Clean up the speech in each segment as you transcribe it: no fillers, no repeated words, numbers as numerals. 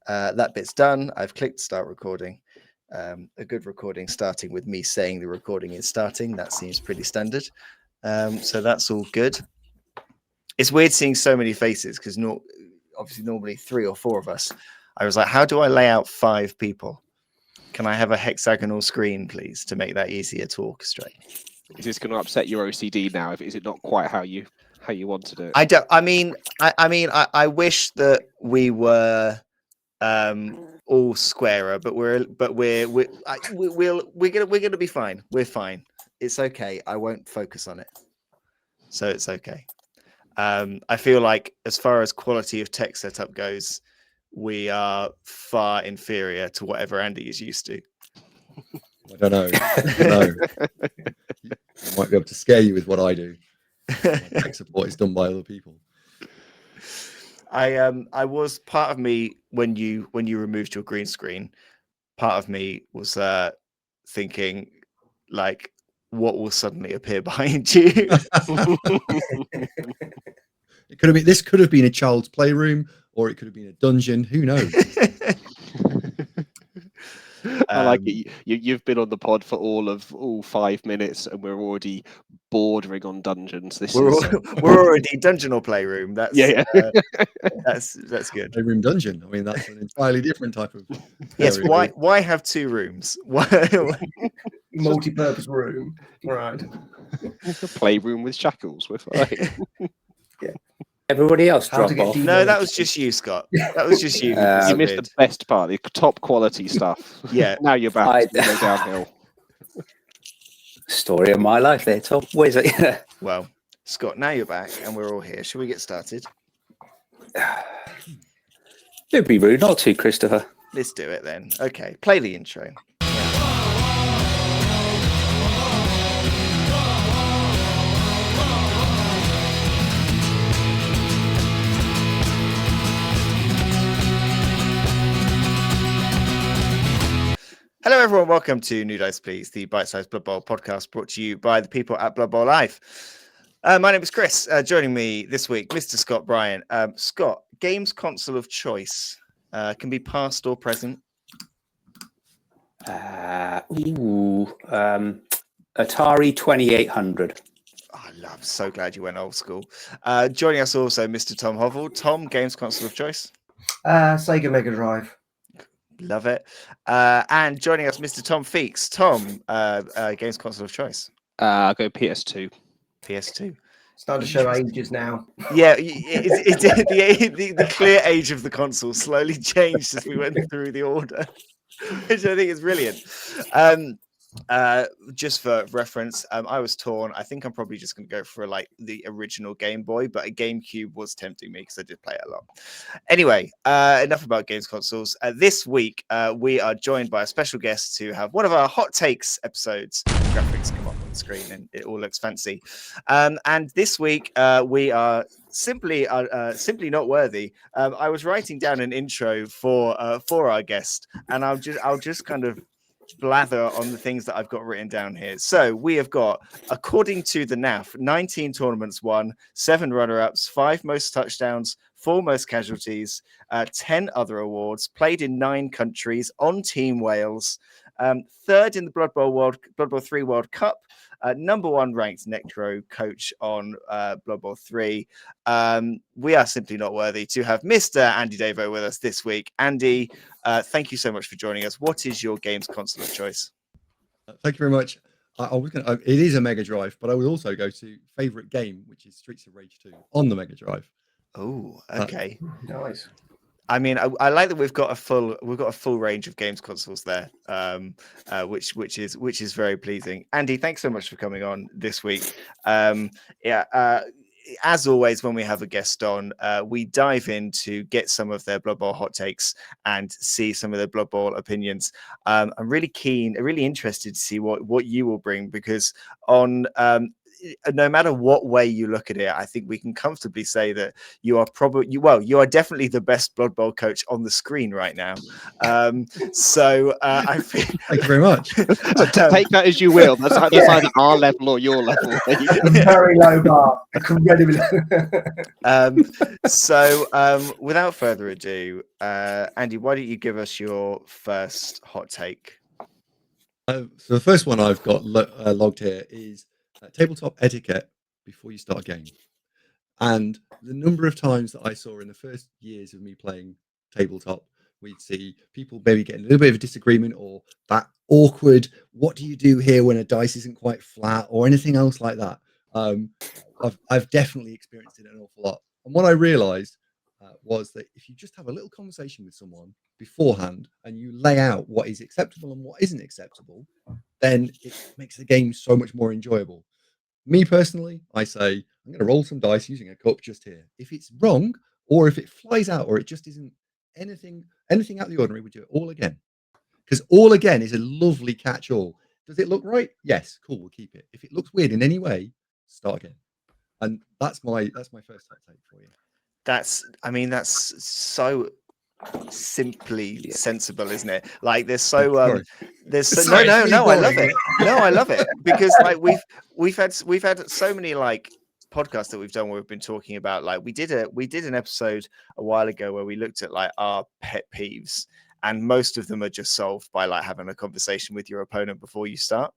That bit's done. I've clicked start recording. A good recording starting with me saying the recording is starting. That seems pretty standard. So that's all good. It's weird seeing so many faces because obviously normally 3 or 4 of us. I was like, how do I lay out 5 people? Can I have a hexagonal screen, please, to make that easier to orchestrate? Is this going to upset your OCD now? Is it not quite how you wanted it? I wish that we were all squarer, but we're gonna be fine. We're fine. It's okay. I won't focus on it, so it's okay. I feel like as far as quality of tech setup goes, we are far inferior to whatever Andy is used to. I don't know. I might be able to scare you with what I do. Tech support is done by other people. I was part of me when you removed your green screen. Part of me was thinking, like, what will suddenly appear behind you? It could have been. This could have been a child's playroom, or it could have been a dungeon. Who knows? I like it. You've been on the pod for all 5 minutes, and we're already bordering on dungeons. We're already dungeon or playroom. That's that's good. Playroom dungeon. I mean, that's an entirely different type of. Yes. Why have 2 rooms? Multi-purpose room, right? A playroom with shackles. We're fine. Yeah. Everybody else drop off. No, that was just you, Scott. That was just you. You missed the best part, the top quality stuff. Yeah. Now you're back. To go downhill. Story of my life there, Tom. Where's it? Well, Scott, now you're back and we're all here. Shall we get started? Don't be rude, not to Christopher. Let's do it then. Okay, play the intro. Hello, everyone. Welcome to New Dice Please, the bite-sized Blood Bowl podcast brought to you by the people at Blood Bowl Live. My name is Chris. Joining me this week, Mr. Scott Bryan. Scott, games console of choice can be past or present. Atari 2800. I'm so glad you went old school. Joining us also, Mr. Tom Hovell. Tom, games console of choice. Sega Mega Drive. Love it. And joining us, Mr. Tom Feeks. Tom, games console of choice. I'll go PS2. PS2. Starting to show ages now. Yeah, the clear age of the console slowly changed as we went through the order, which I think is brilliant. Just for reference, I was torn. I think I'm probably just going to go for like the original Game Boy, but a GameCube was tempting me because I did play it a lot. Anyway, enough about games consoles. This week, we are joined by a special guest to have one of our hot takes episodes. Graphics come up on the screen and it all looks fancy. And this week, we are simply not worthy. I was writing down an intro for our guest, and I'll just kind of blather on the things that I've got written down here. So we have got, according to the NAF, 19 tournaments won, 7 runner-ups, 5 most touchdowns, 4 most casualties, 10 other awards, played in 9 countries, on Team Wales, 3rd in the Blood Bowl 3 World Cup, number 1 ranked Necro coach on Blood Bowl 3. We are simply not worthy to have Mr. AndyDavo with us this week. Andy, thank you so much for joining us. What is your games console of choice? Thank you very much. It is a Mega Drive, but I would also go to favorite game, which is Streets of Rage 2 on the Mega Drive. Oh, okay. Nice. I mean, I like that we've got a full range of games consoles there, which is very pleasing. Andy, thanks so much for coming on this week. As always, when we have a guest on, we dive in to get some of their Blood Bowl hot takes and see some of their Blood Bowl opinions. I'm really interested to see what you will bring, because on no matter what way you look at it, I think we can comfortably say that you are you are definitely the best Blood Bowl coach on the screen right now. So I feel Thank you very much. So take that as you will. That's either our level or your level. A very low bar. Incredibly low. Without further ado, Andy, why don't you give us your first hot take? So the first one I've got logged here is tabletop etiquette before you start a game. And the number of times that I saw in the first years of me playing tabletop, we'd see people maybe getting a little bit of a disagreement, or that awkward, what do you do here when a dice isn't quite flat, or anything else like that. I've definitely experienced it an awful lot. And what I realized was that if you just have a little conversation with someone beforehand and you lay out what is acceptable and what isn't acceptable, then it makes the game so much more enjoyable. Me personally, I say, I'm going to roll some dice using a cup just here. If it's wrong, or if it flies out, or it just isn't anything out of the ordinary, we do it all again. Because all again is a lovely catch-all. Does it look right? Yes, cool, we'll keep it. If it looks weird in any way, start again. And that's my first hot take for you. That's so simply sensible, isn't it? Like there's no, I love it. No, I love it because like we've had so many like podcasts that we've done where we've been talking about, like we did an episode a while ago where we looked at like our pet peeves, and most of them are just solved by like having a conversation with your opponent before you start.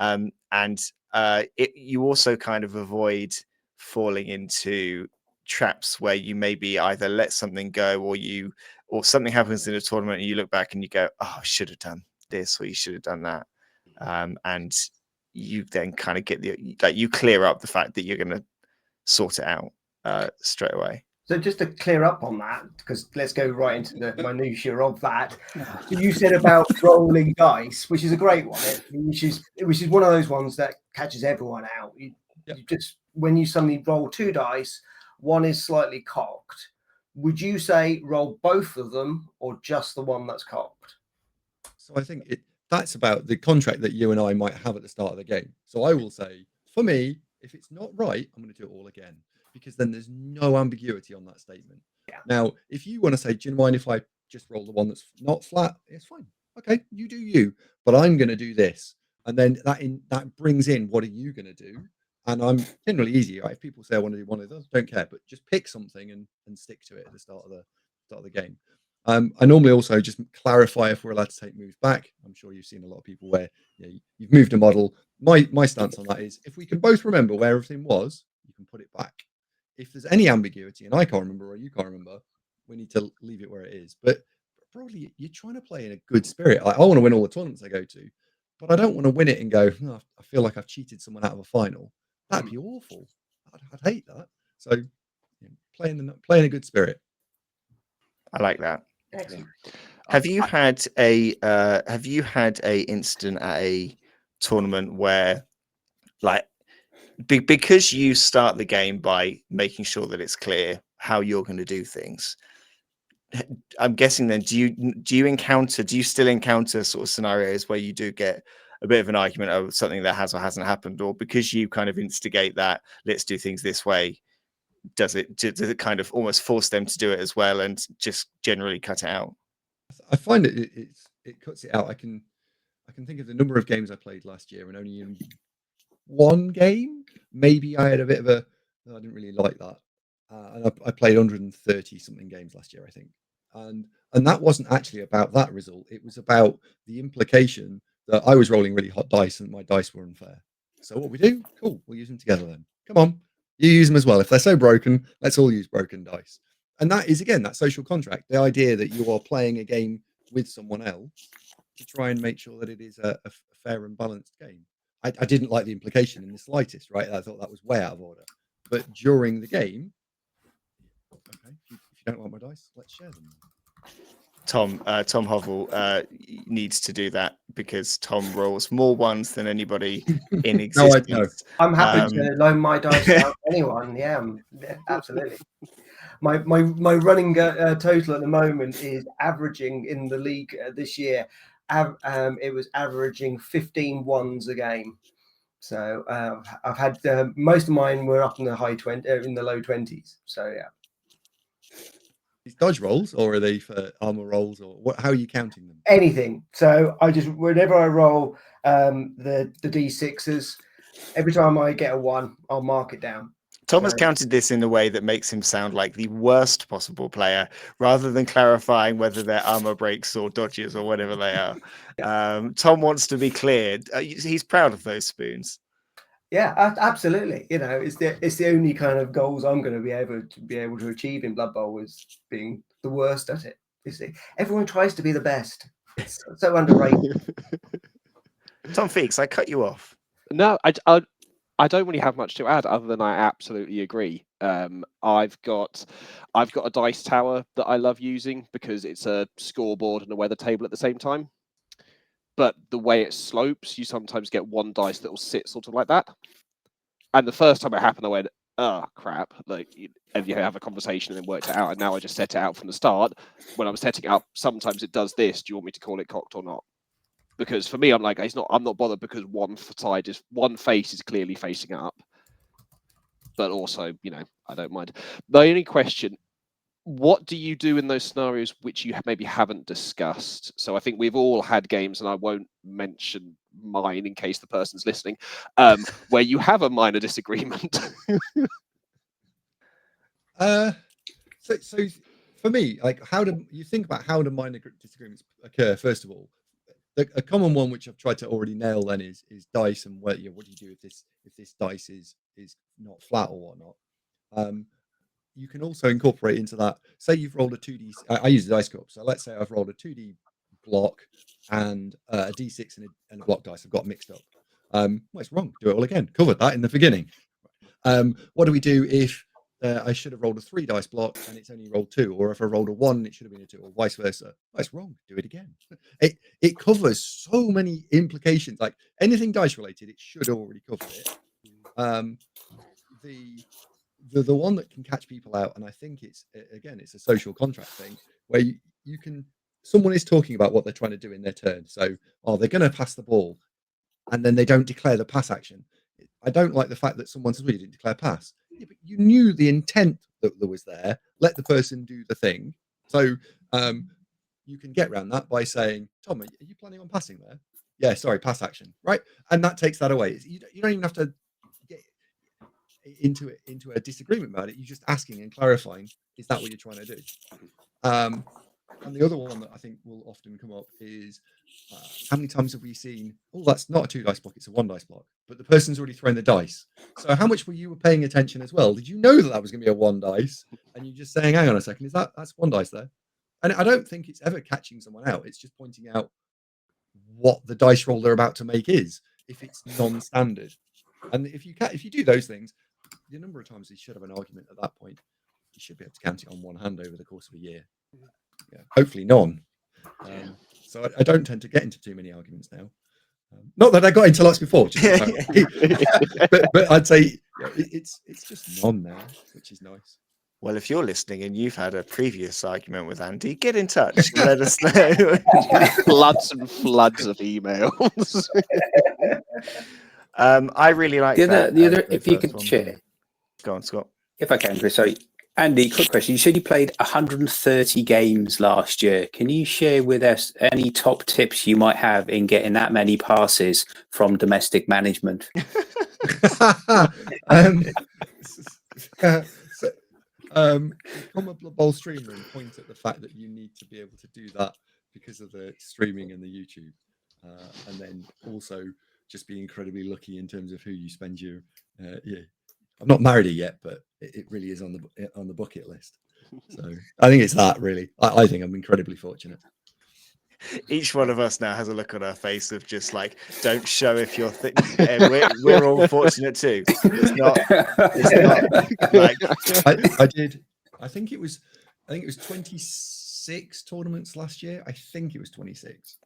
You also kind of avoid falling into traps where you maybe either let something go or something happens in a tournament and you look back and you go, oh, I should have done this, or you should have done that. And you then kind of get you clear up the fact that you're going to sort it out straight away. So just to clear up on that, because let's go right into the minutiae of that. So you said about rolling dice, which is a great one, which is one of those ones that catches everyone out. You just, when you suddenly roll two dice, one is slightly cocked. Would you say roll both of them or just the one that's cocked? So I think that's about the contract that you and I might have at the start of the game. So I will say, for me, if it's not right, I'm going to do it all again, because then there's no ambiguity on that statement. Yeah. Now, if you want to say, do you mind if I just roll the one that's not flat? It's fine. Okay, you do you, but I'm going to do this. And then that brings in, what are you going to do? And I'm generally easy. Right? If people say I want to do one of those, don't care, but just pick something and stick to it at the start of the game. I normally also just clarify if we're allowed to take moves back. I'm sure you've seen a lot of people where you've moved a model. My stance on that is, if we can both remember where everything was, you can put it back. If there's any ambiguity and I can't remember or you can't remember, we need to leave it where it is. But probably you're trying to play in a good spirit. I want to win all the tournaments I go to, but I don't want to win it and go, oh, I feel like I've cheated someone out of a final. That'd be awful. I'd hate that. So playing a good spirit. I like that. Excellent. Have you had a incident at a tournament where, like, because you start the game by making sure that it's clear how you're going to do things? I'm guessing then, do you still encounter sort of scenarios where you do get a bit of an argument over something that has or hasn't happened, or because you kind of instigate that, let's do things this way, does it kind of almost force them to do it as well and just generally cut it out? I find it cuts it out. I can think of the number of games I played last year, and only in one game maybe I had a bit of I didn't really like that, and I played 130 something games last year, I think, and that wasn't actually about that result. It was about the implication that I was rolling really hot dice and my dice were unfair. So what we do, cool, we'll use them together then. Come on, you use them as well. If they're so broken, let's all use broken dice. And that is, again, that social contract, the idea that you are playing a game with someone else to try and make sure that it is a fair and balanced game. I didn't like the implication in the slightest, right? I thought that was way out of order. But during the game, okay, if you don't like my dice, let's share them. Tom Hovell needs to do that because Tom rolls more ones than anybody in existence. No, I'm happy to loan my dice to anyone. Yeah, absolutely. My running total at the moment is averaging in the league this year. It was averaging 15 ones a game. So I've had most of mine were up in the in the low 20s. So yeah. These dodge rolls, or are they for armor rolls, or what? How are you counting them? Anything. So I just, whenever I roll the D6s, every time I get a 1, I'll mark it down. Tom has counted this in a way that makes him sound like the worst possible player, rather than clarifying whether they're armor breaks or dodges or whatever they are. Tom wants to be cleared. He's proud of those spoons. Yeah, absolutely. You know, it's the only kind of goals I'm going to be able to achieve in Blood Bowl, is being the worst at it. You see, everyone tries to be the best. It's so underrated. Tom Feeks, I cut you off. No, I don't really have much to add other than I absolutely agree. I've got a dice tower that I love using because it's a scoreboard and a weather table at the same time. But the way it slopes, you sometimes get one dice that will sit sort of like that. And the first time it happened, I went, "Oh crap!" Like, and you have a conversation and then worked it out. And now I just set it out from the start. When I was setting it up, sometimes it does this. Do you want me to call it cocked or not? Because for me, I'm like, I'm not bothered because one face is clearly facing up. But also, I don't mind. The only question, what do you do in those scenarios which you maybe haven't discussed? So I think we've all had games, and I won't mention mine in case the person's listening, where you have a minor disagreement. So for me, like, how do you think about how do minor disagreements occur? First of all, a common one which I've tried to already nail then is dice, and what do you do if this dice is not flat or whatnot. You can also incorporate into that. Say you've rolled a 2D. I use the dice corp. So let's say I've rolled a 2D block and a D6 and a block dice. I've got mixed up. Well, it's wrong. Do it all again. Covered that in the beginning. What do we do if I should have rolled a 3 dice block and it's only rolled 2, or if I rolled a 1, it should have been a 2, or vice versa? Well, it's wrong. Do it again. It covers so many implications. Like anything dice related, it should already cover it. The one that can catch people out, and I think it's a social contract thing, where you can, someone is talking about what they're trying to do in their turn. So, they're going to pass the ball, and then they don't declare the pass action. I don't like the fact that someone says, "Well, you didn't declare pass." Yeah, but you knew the intent that was there. Let the person do the thing. So you can get around that by saying, "Tom, are you planning on passing there?" "Yeah, sorry, pass action." Right, and that takes that away. You don't even have to get into a disagreement about it. You're just asking and clarifying, is that what you're trying to do? And the other one that I think will often come up is, how many times have we seen, that's not a 2 dice block, it's a 1 dice block, but the person's already thrown the dice. So how much were you paying attention as well? Did you know that was going to be a 1 dice? And you're just saying, hang on a second, that's 1 dice there? And I don't think it's ever catching someone out. It's just pointing out what the dice roll they're about to make is, if it's non-standard. And if you do those things, the number of times you should have an argument at that point, you should be able to count it on one hand over the course of a year. Yeah, hopefully none. So I don't tend to get into too many arguments now. Not that I got into lots before, but I'd say it's just none now, which is nice. Well, if you're listening and you've had a previous argument with Andy, get in touch and let us know. Floods and floods of emails. I really like the other. If you could share. Go on, Scott. If I can, Chris. Sorry. Andy, quick question. You said you played 130 games last year. Can you share with us any top tips you might have in getting that many passes from domestic management? From a Blood Bowl streamer and point at the fact that you need to be able to do that because of the streaming and the YouTube. And then also just be incredibly lucky in terms of who you spend your I'm not married yet, but it really is on the bucket list. So I think it's that, really. I think I'm incredibly fortunate. Each one of us now has a look on our face of just like, don't show if you're we're all fortunate too. It's not like I think it was 26 tournaments last year. I think it was 26.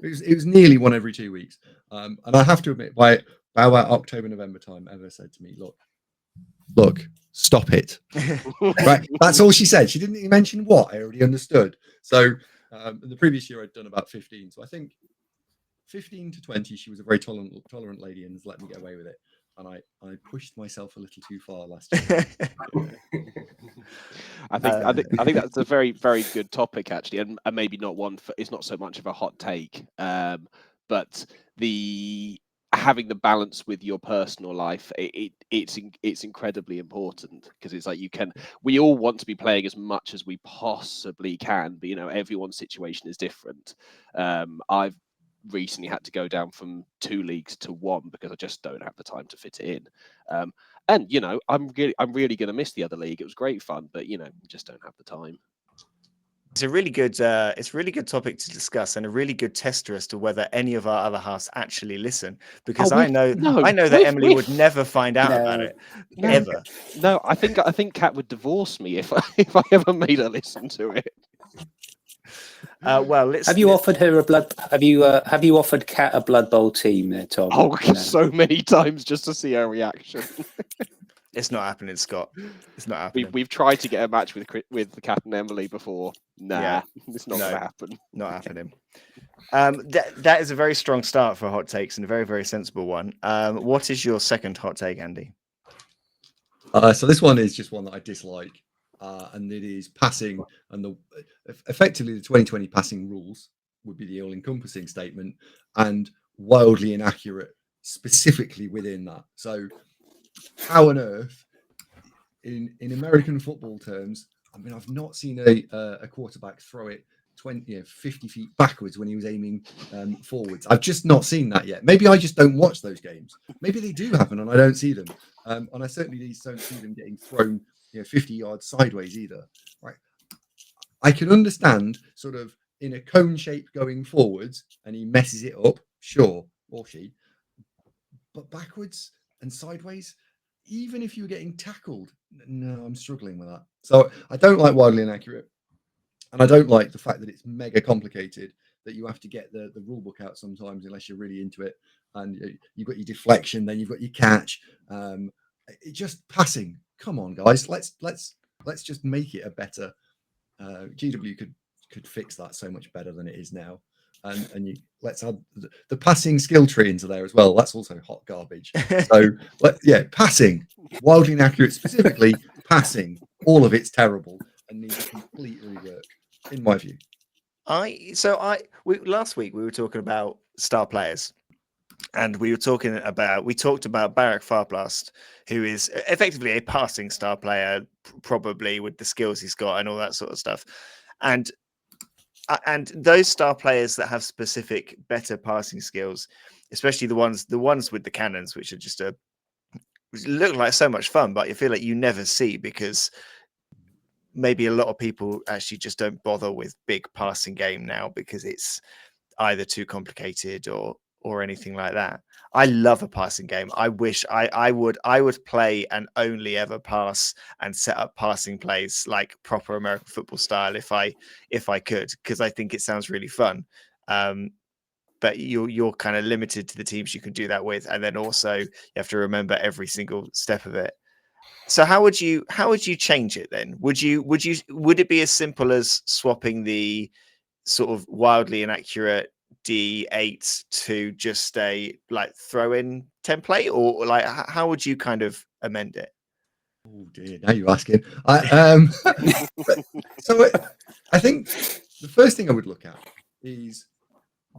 It was nearly one every 2 weeks. And I have to admit, by about October, November time, Emma said to me, look, stop it. Right. That's all she said. She didn't even mention what. I already understood. So the previous year I'd done about 15. So I think 15 to 20, she was a very tolerant lady and has let me get away with it. And I pushed myself a little too far last year. I think that's a very, very good topic actually, and maybe not one for. It's not so much of a hot take, but having the balance with your personal life, it's incredibly important, because it's like we all want to be playing as much as we possibly can, but everyone's situation is different. I've recently had to go down from 2 leagues to 1 because I just don't have the time to fit it in. And I'm really going to miss the other league. It was great fun, but just don't have the time. It's a really good topic to discuss, and a really good tester as to whether any of our other halves actually listen. Because I know that Emily would never find out about it ever. No, I think Kat would divorce me if I ever made her listen to it. Well, have you offered her a blood? Have you offered Kat a Blood Bowl team there, Tom? Oh, so many times just to see her reaction. It's not happening, Scott. It's not happening. We've tried to get a match with Kat and Emily before. Nah, it's not going to happen. Not happening. That is a very strong start for hot takes, and a very, very sensible one. What is your second hot take, Andy? So this one is just one that I dislike, and it is passing, and effectively the 2020 passing rules would be the all-encompassing statement, and wildly inaccurate specifically within that. So how on earth, in American football terms, I mean, I've not seen a quarterback throw it 50 feet backwards when he was aiming forwards. I've just not seen that yet. Maybe I just don't watch those games. Maybe they do happen and I don't see them. And I certainly don't see them getting thrown 50 yards sideways either. Right? I can understand sort of in a cone shape going forwards and he messes it up, sure, or she. But backwards and sideways, even if you're getting tackled, no, I'm struggling with that. So I don't like wildly inaccurate. And I don't like the fact that it's mega complicated, that you have to get the rule book out sometimes unless you're really into it. And you've got your deflection, then you've got your catch. It just passing. Come on, guys. Let's just make it a better. GW could fix that so much better than it is now. And let's add the passing skill tree into there as well. That's also hot garbage. So passing, wildly inaccurate, specifically passing. All of it's terrible and needs a complete rework, in my view. Last week we were talking about star players, and we talked about Barak Farblast, who is effectively a passing star player, probably with the skills he's got and all that sort of stuff, and those star players that have specific better passing skills, especially the ones with the cannons, which are which look like so much fun, but you feel like you never see, because maybe a lot of people actually just don't bother with big passing game now because it's either too complicated or anything like that. I love a passing game. I wish I would play and only ever pass and set up passing plays like proper American football style if I could, because I think it sounds really fun. But you're kind of limited to the teams you can do that with, and then also you have to remember every single step of it. So how would you change it then? Would it be as simple as swapping the sort of wildly inaccurate D8 to just a like throw-in template, or like how would you kind of amend it? Oh dear, now you're asking. So I think the first thing I would look at is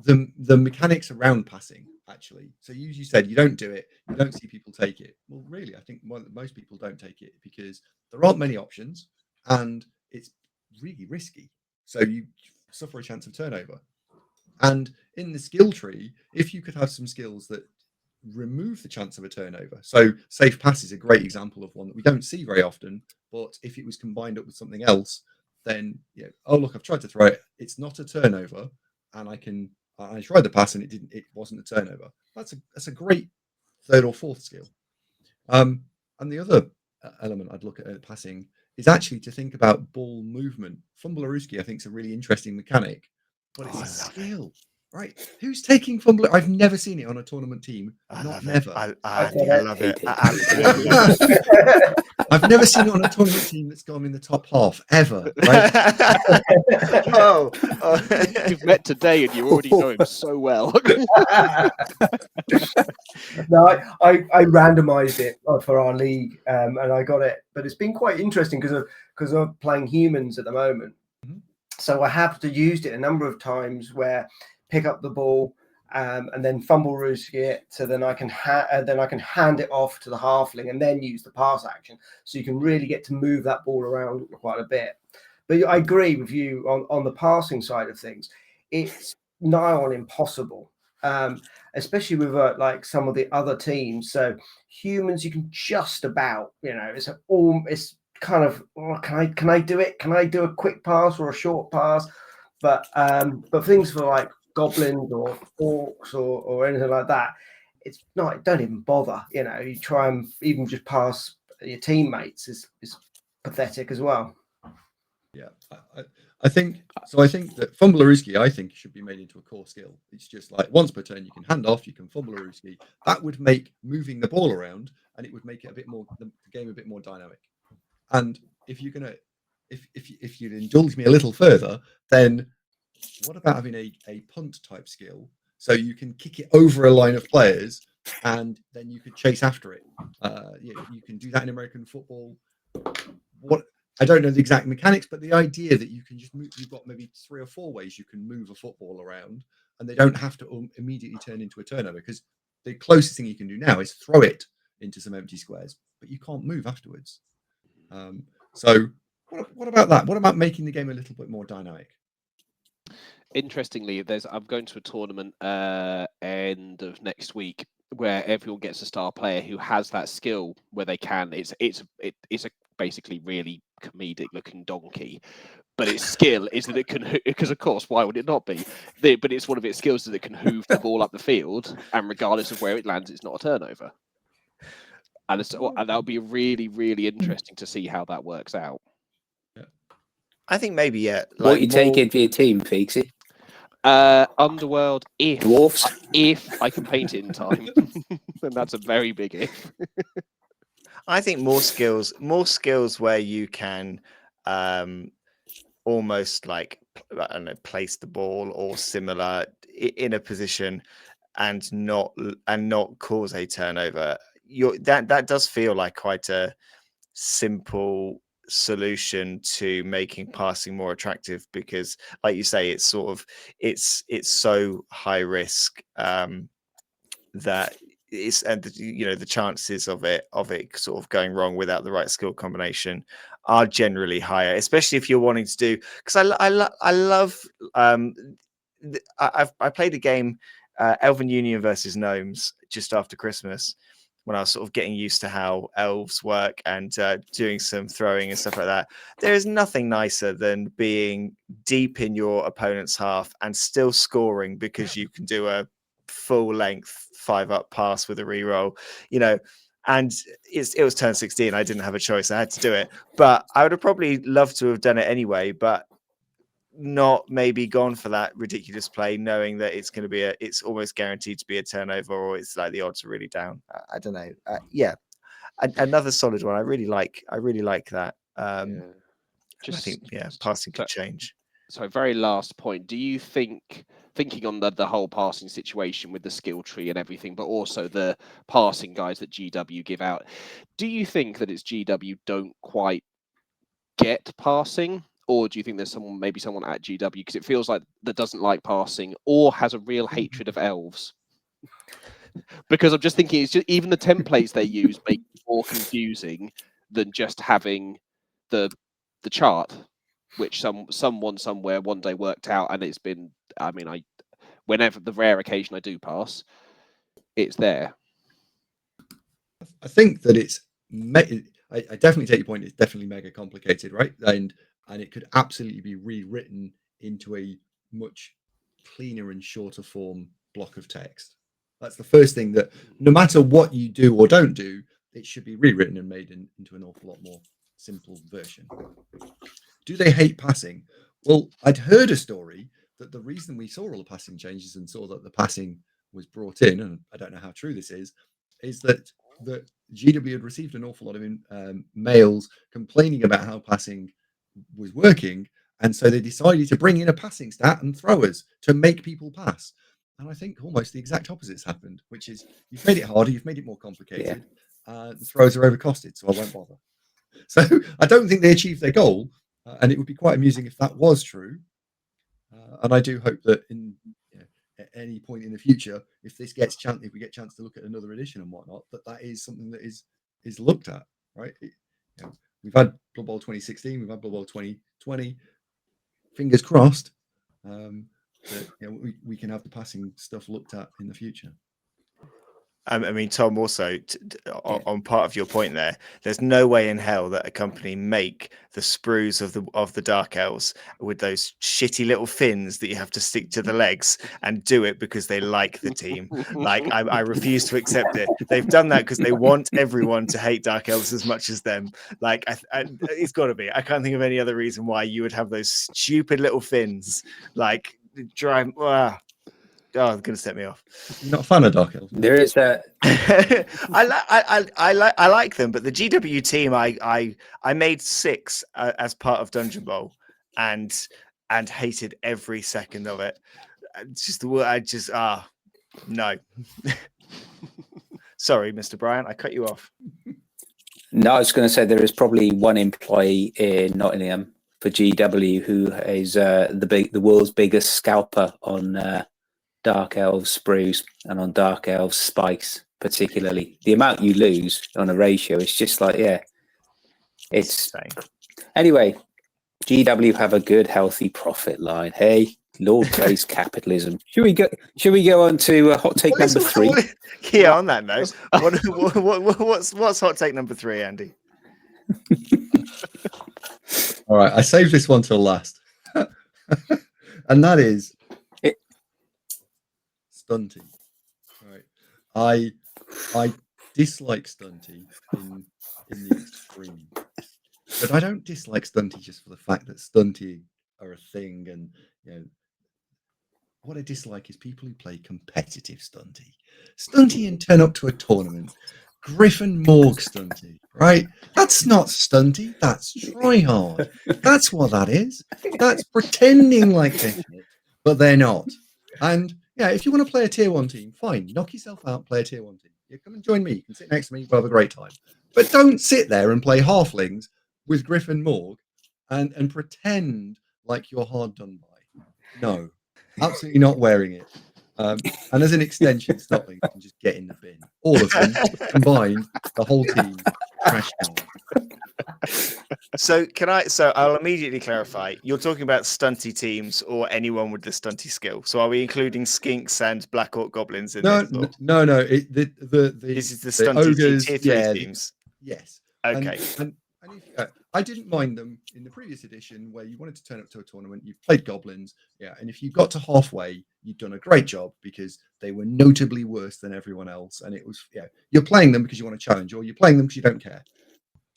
the mechanics around passing, actually. So you said you don't do it, you don't see people take it. Well, really, I think most people don't take it because there aren't many options and it's really risky. So you suffer a chance of turnover. And in the skill tree, if you could have some skills that remove the chance of a turnover. So safe pass is a great example of one that we don't see very often, but if it was combined up with something else, then oh look, I've tried to throw it, it's not a turnover, and I tried the pass and it wasn't a turnover. That's a great third or fourth skill. And the other element I'd look at passing is actually to think about ball movement. Fumblerooski, I think, is a really interesting mechanic, but it's a skill. right? Who's taking fumble? I've never seen it on a tournament team. I Not love never. it. I I love it. I absolutely love it. I've never seen it on a tournament team that's gone in the top half ever. Right? it. Oh, You've met today and you already know him so well. No, I randomized it for our league, and I got it. But it's been quite interesting because I'm playing humans at the moment. Mhm. So I have used it a number of times where pick up the ball and then fumble roost it, so then I can hand it off to the halfling and then use the pass action. So you can really get to move that ball around quite a bit. But I agree with you on the passing side of things. It's nigh on impossible. Especially with like some of the other teams. So humans, you can just about, it's kind of, can I do it? Can I do a quick pass or a short pass? But things for like goblins or orcs or anything like that, it's not. Don't even bother. You try and even just pass your teammates is pathetic as well. Yeah, I think so. I think that Fumblerooski, I think, should be made into a core skill. It's just like once per turn, you can hand off, you can Fumblerooski. That would make moving the ball around, and it would make it a bit more the game a bit more dynamic. And if you're gonna, if you'd indulge me a little further, then what about having a punt type skill so you can kick it over a line of players and then you could chase after it? You can do that in American football. What I don't know the exact mechanics, but the idea that you can just move, you've got maybe 3 or 4 ways you can move a football around, and they don't have to immediately turn into a turnover, because the closest thing you can do now is throw it into some empty squares, but you can't move afterwards. So what about that? What about making the game a little bit more dynamic? Interestingly, I'm going to a tournament end of next week where everyone gets a star player who has that skill where they can. It's a basically really comedic looking donkey, but its skill is that it can, because of course, why would it not be? But it's one of its skills that it can hoof the ball up the field, and regardless of where it lands, it's not a turnover. And that would be really, really interesting to see how that works out. I think maybe, yeah. What you taking for your team, Feeksy? Underworld, Dwarfs? if I can paint it in time, then that's a very big if. I think more skills where you can almost like, I don't know, place the ball or similar in a position and not cause a turnover. That does feel like quite a simple solution to making passing more attractive, because like you say, it's sort of it's so high risk that it's, and the chances of it sort of going wrong without the right skill combination are generally higher, especially if you're wanting to do, because I love I played a game, Elven Union versus Gnomes, just after Christmas, when I was sort of getting used to how elves work and doing some throwing and stuff like that. There is nothing nicer than being deep in your opponent's half and still scoring because you can do a full length 5-up pass with a reroll, and it was turn 16. I didn't have a choice. I had to do it, but I would have probably loved to have done it anyway, but not maybe gone for that ridiculous play, knowing that it's going to be it's almost guaranteed to be a turnover, or it's like the odds are really down. I don't know. Another solid one. I really like that. I think passing could change. So very last point. Do you thinking on the whole passing situation with the skill tree and everything, but also the passing guys that GW give out, do you think that it's GW don't quite get passing? Or do you think there's someone at GW, because it feels like that doesn't like passing or has a real hatred of elves? Because I'm just thinking, it's just even the templates they use make it more confusing than just having the chart, which someone somewhere one day worked out, and it's been. I mean, whenever the rare occasion I do pass, it's there. I think that it's. I definitely take your point. It's definitely mega complicated, right? And it could absolutely be rewritten into a much cleaner and shorter form block of text. That's the first thing, that no matter what you do or don't do, it should be rewritten and made into an awful lot more simple version. Do they hate passing? Well, I'd heard a story that the reason we saw all the passing changes and saw that the passing was brought in, and I don't know how true this is that GW had received an awful lot of mails complaining about how passing was working, and so they decided to bring in a passing stat and throwers to make people pass. And I think almost the exact opposite's happened, which is you've made it harder, you've made it more complicated. The throws are overcosted, so I won't bother. So I don't think they achieved their goal, and it would be quite amusing if that was true. And I do hope that at any point in the future, if we get a chance to look at another edition and whatnot, that is something that is looked at, right? We've had Blood Bowl 2016, we've had Blood Bowl 2020. Fingers crossed that we can have the passing stuff looked at in the future. I mean, Tom, also on part of your point there's no way in hell that a company make the sprues of the Dark Elves with those shitty little fins that you have to stick to the legs and do it because they like the team. Like, I refuse to accept it. They've done that because they want everyone to hate Dark Elves as much as them. Like, it's got to be. I can't think of any other reason why you would have those stupid little fins. Like, drive. Oh, it's gonna set me off. You're not a fan of Dark Elves? There is a. I like them, but the GW team I made 6 as part of Dungeon Bowl, and hated every second of it. No. Sorry, Mr. Bryant, I cut you off. No, I was going to say there is probably one employee in Nottingham for GW who is the world's biggest scalper on Dark Elves sprues and on Dark Elves spikes, particularly. The amount you lose on a ratio is just like, it's anyway. GW have a good, healthy profit line. Hey, Lord praise capitalism. Should we go on to hot take number 3? Yeah, on that note, what's hot take number 3, Andy? All right, I saved this one till last, and that is stunting. Right, I dislike stunty in the extreme, but I don't dislike stunty just for the fact that stunty are a thing. And what I dislike is people who play competitive stunty and turn up to a tournament. Griffin Morg stunty, right? That's not stunty. That's try hard. That's what that is. That's pretending like they're fit, but they're not. And if you want to play a tier 1 team, fine. Knock yourself out, play a tier 1 team. You come and join me. You can sit next to me. We'll have a great time. But don't sit there and play halflings with Griffin Morg and pretend like you're hard done by. No, absolutely not wearing it. And as an extension, Stotlings can just get in the bin. All of them combined, the whole team, trash can. So I'll immediately clarify. You're talking about stunty teams or anyone with the stunty skill. So are we including skinks and Black Orc goblins in this? No. This is the stunty ogres, tier 3 teams. Yes. Okay. And I didn't mind them in the previous edition where you wanted to turn up to a tournament, you played goblins, and if you got to halfway, you'd done a great job because they were notably worse than everyone else. And it was, you're playing them because you want to challenge, or you're playing them because you don't care,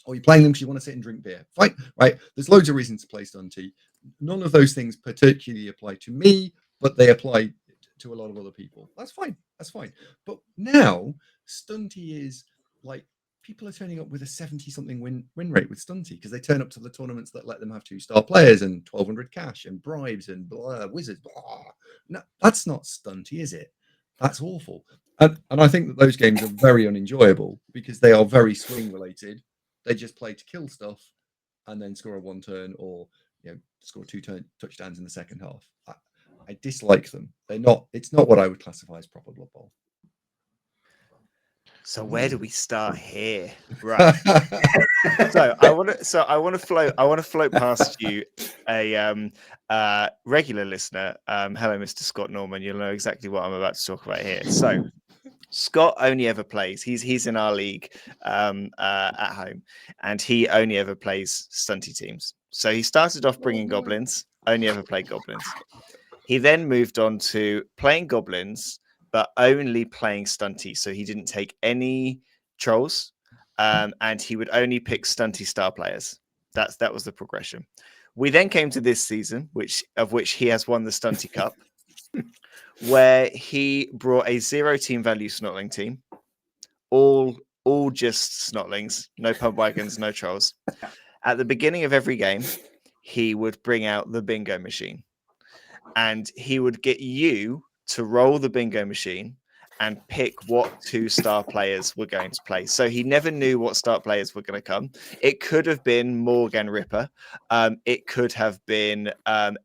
or you're playing them because you want to sit and drink beer. Fine, right? There's loads of reasons to play stunty. None of those things particularly apply to me, but they apply to a lot of other people. That's fine. But now stunty is like, people are turning up with a 70-something win rate with stunty because they turn up to the tournaments that let them have 2-star players and 1,200 cash and bribes and wizards. No, that's not stunty, is it? That's awful. And I think that those games are very unenjoyable because they are very swing related. They just play to kill stuff and then score a 1 turn or score 2 touchdowns in the second half. I dislike them. It's not what I would classify as proper Blood Bowl. So where do we start here? Right. So I want to float past you a regular listener. Hello, Mr. Scott Norman. You'll know exactly what I'm about to talk about here. So Scott only ever plays. He's in our league at home, and he only ever plays stunty teams. So he started off bringing goblins. Only ever played goblins. He then moved on to playing goblins, but only playing stunty. So he didn't take any trolls, and he would only pick stunty star players. That was the progression. We then came to this season, which he has won the Stunty Cup, where he brought a 0 team value snotling team, all just snotlings, no pump wagons, no trolls. At the beginning of every game, he would bring out the bingo machine, and he would get you to roll the bingo machine and pick what 2-star players were going to play. So he never knew what star players were going to come. It could have been Morgan Ripper. It could have been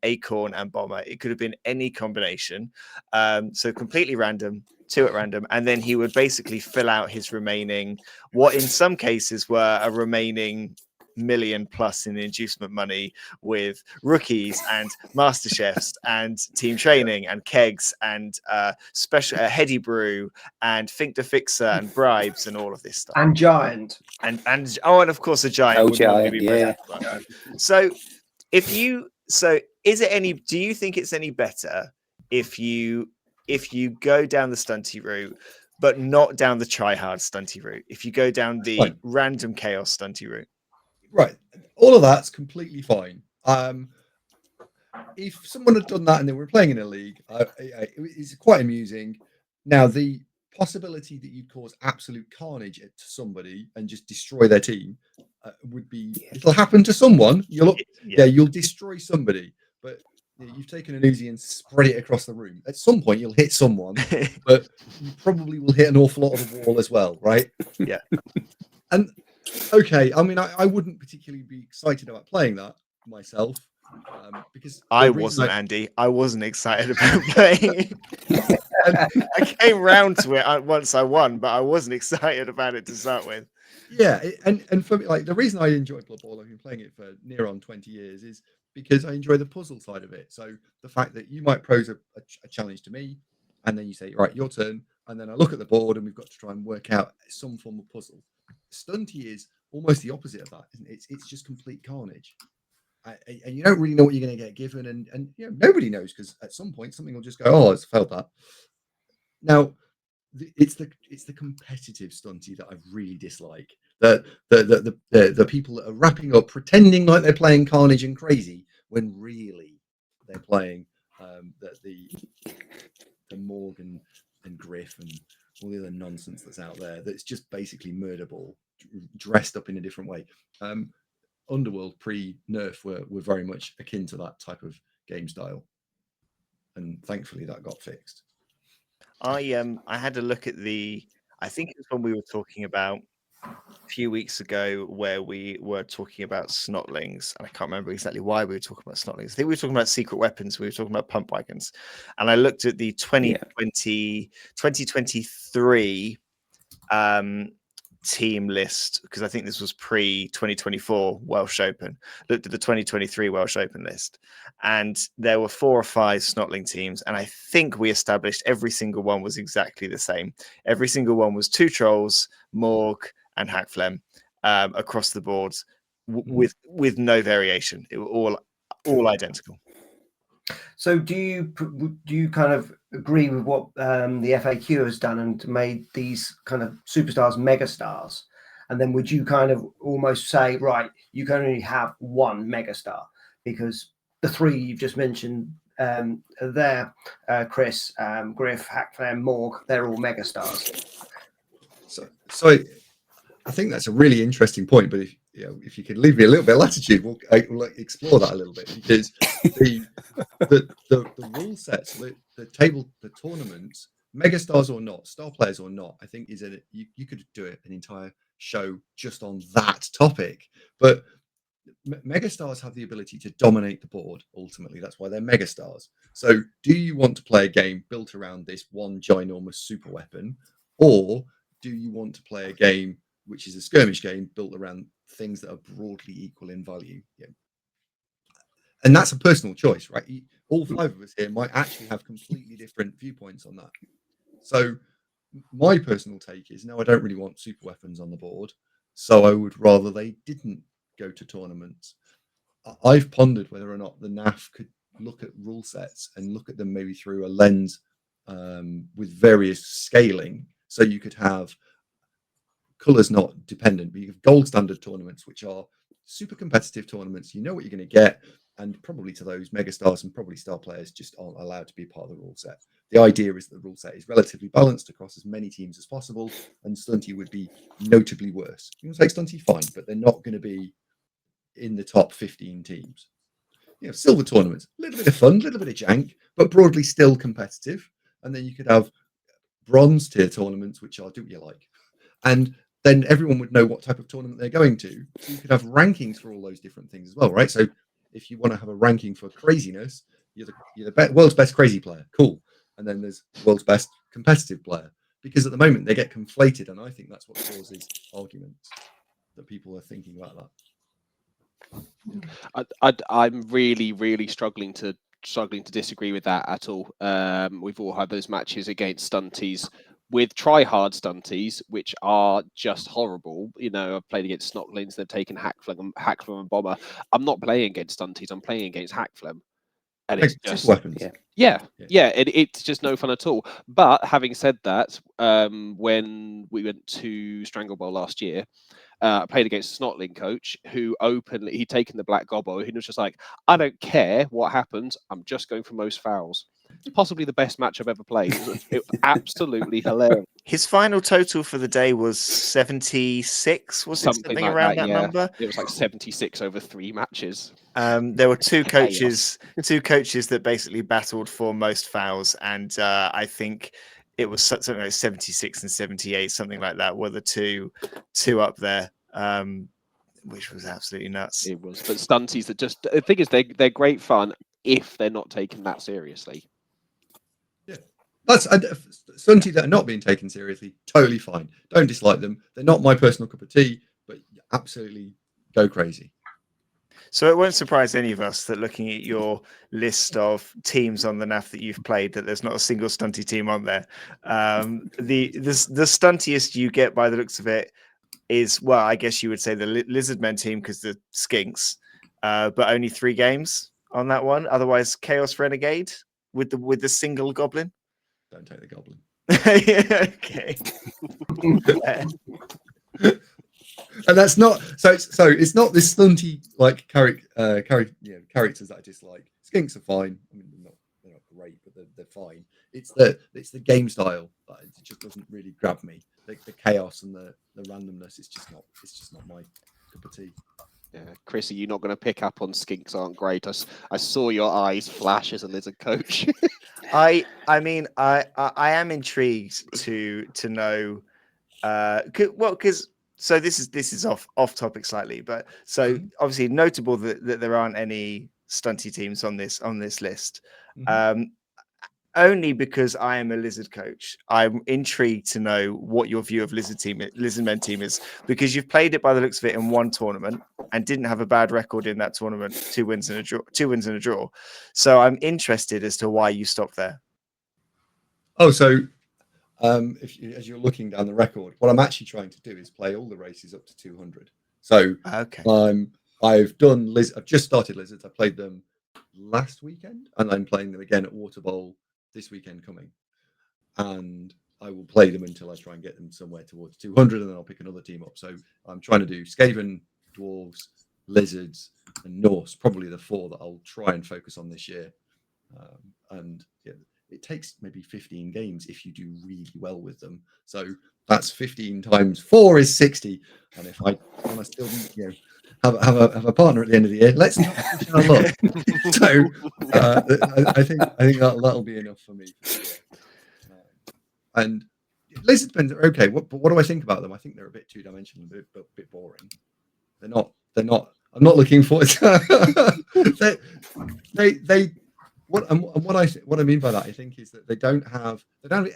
Acorn and Bomber. It could have been any combination. So completely random, 2 at random. And then he would basically fill out his remaining, what in some cases were a remaining million plus in inducement money, with rookies and master chefs and team training and kegs and special heady brew and think the fixer and bribes and all of this stuff, And giant. and of course a giant Oh, would normally giant, be yeah. present as well. So is it any, do you think it's any better if you go down the stunty route but not down the try hard stunty route, if you go down the Fine. random chaos stunty route? Right, all of that's completely fine. If someone had done that and they were playing in a league, it's quite amusing. Now, the possibility that you'd cause absolute carnage to somebody and just destroy their team would be, it'll happen to someone. You'll destroy somebody, but you've taken an Uzi and spread it across the room. At some point, you'll hit someone, but you probably will hit an awful lot of the wall as well, right? Yeah. And okay, I mean, I wouldn't particularly be excited about playing that myself, because I wasn't, Andy. I wasn't excited about playing. I came round to it once I won, but I wasn't excited about it to start with. Yeah, and for me, like, the reason I enjoy Bloodbowl, I've been playing it for near on 20 years, is because I enjoy the puzzle side of it. So the fact that you might pose a challenge to me, and then you say, right, your turn, and then I look at the board and we've got to try and work out some form of puzzle. Stunty is almost the opposite of that, isn't it? It's just complete carnage. And you don't really know what you're going to get given, and you know, nobody knows, because at some point something will just go, oh, it's failed that. Now, it's the competitive stunty that I really dislike. The people that are wrapping up, pretending like they're playing Carnage and Crazy when really they're playing the Morgan and Griff and all the other nonsense that's out there. That's just basically murder ball dressed up in a different way. Underworld pre-nerf were very much akin to that type of game style, and thankfully that got fixed. I had a look at I think it was when we were talking about a few weeks ago, where we were talking about snotlings, and I can't remember exactly why we were talking about snotlings. I think we were talking about secret weapons. We were talking about pump wagons, and I looked at the 2023 team list, because I think this was pre-2024 Welsh Open. Looked at the 2023 Welsh Open list, and there were 4 or 5 snotling teams, and I think we established every single one was exactly the same. Every single one was 2 trolls, Morg, and Hackflem across the board, with no variation. It were all identical. So do you kind of agree with what the FAQ has done and made these kind of superstars megastars? And then would you kind of almost say, right, you can only have one megastar, because the 3 you've just mentioned there, Chris, Griff, Hackflem, Morg, they're all megastars. So I think that's a really interesting point, but if you could leave me a little bit of latitude, we'll explore that a little bit, because the rule sets, the table, the tournaments, megastars or not, star players or not, I think you could do an entire show just on that topic. But megastars have the ability to dominate the board. Ultimately, that's why they're megastars. So, do you want to play a game built around this one ginormous super weapon, or do you want to play a game which is a skirmish game built around things that are broadly equal in value? Yeah. And that's a personal choice, right? All 5 of us here might actually have completely different viewpoints on that. So my personal take is, no, I don't really want super weapons on the board, so I would rather they didn't go to tournaments. I've pondered whether or not the NAF could look at rule sets and look at them maybe through a lens with various scaling, so you could have colors not dependent, but you have gold standard tournaments, which are super competitive tournaments. You know what you're going to get. and probably to those megastars and probably star players just aren't allowed to be part of the rule set. The idea is that the rule set is relatively balanced across as many teams as possible, and Stunty would be notably worse. You can take Stunty fine, but they're not going to be in the top 15 teams. Silver tournaments, a little bit of fun, a little bit of jank, but broadly still competitive. And then you could have bronze tier tournaments, which are do what you like. And then everyone would know what type of tournament they're going to. So you could have rankings for all those different things as well, right? So if you want to have a ranking for craziness, you're the world's best crazy player. Cool. And then there's world's best competitive player. Because at the moment they get conflated, and I think that's what causes arguments, that people are thinking about that. I'm really struggling to disagree with that at all. We've all had those matches against stunties with try-hard stunties, which are just horrible. I've played against Snotlings, they've taken Hackflem and Bomber. I'm not playing against stunties, I'm playing against Hackflem. And it's just weapons. It's just no fun at all. But having said that, when we went to Strangle Bowl last year, I played against a Snotling coach who he'd taken the Black Gobbo. He was just like, I don't care what happens. I'm just going for most fouls. It's possibly the best match I've ever played. It was absolutely hilarious. His final total for the day was 76. Was it something like around that number? It was like 76 over 3 matches. There were two coaches that basically battled for most fouls, and I think it was something like 76 and 78, something like that, were the two up there, which was absolutely nuts. It was, but stunties that just the thing is they're great fun if they're not taken that seriously. Yeah, that's stunties that are not being taken seriously. Totally fine. Don't dislike them. They're not my personal cup of tea, but absolutely go crazy. So it won't surprise any of us that looking at your list of teams on the NAF that you've played, that there's not a single stunty team on there. The stuntiest you get by the looks of it is, well, I guess you would say the Lizardmen team, because the Skinks, but only 3 games on that one. Otherwise, Chaos Renegade with the single goblin. Don't take the goblin. Okay. And that's not so. It's not this stunty like characters that I dislike. Skinks are fine. I mean, they're not great, but they're fine. It's the game style that it just doesn't really grab me. The chaos and the randomness. It's just not my cup of tea. Yeah, Chris, are you not going to pick up on Skinks aren't great? I saw your eyes flash as a lizard coach. I mean, I am intrigued to know. Because. So this is off topic slightly, but so obviously notable that there aren't any stunty teams on this list. Only because I am a lizard coach, I'm intrigued to know what your view of Lizardmen team is, because you've played it by the looks of it in one tournament and didn't have a bad record in that tournament. 2 wins and a draw. So I'm interested as to why you stopped there. Oh, so. As you're looking down the record, what I'm actually trying to do is play all the races up to 200. So okay, I've just started Lizards. I played them last weekend, and I'm playing them again at Water Bowl this weekend coming. And I will play them until I try and get them somewhere towards 200, and then I'll pick another team up. So I'm trying to do Skaven, Dwarves, Lizards, and Norse, probably the 4 that I'll try and focus on this year. It takes maybe 15 games if you do really well with them. So that's 15 times 4 is 60. And if I want to still, have a partner at the end of the year, let's not push our luck. So I think that'll be enough for me. And Lizardmen are okay. But what do I think about them? I think they're a bit 2-dimensional, a bit boring. They're not. I'm not looking forward to. What I mean by that, I think, is that they don't have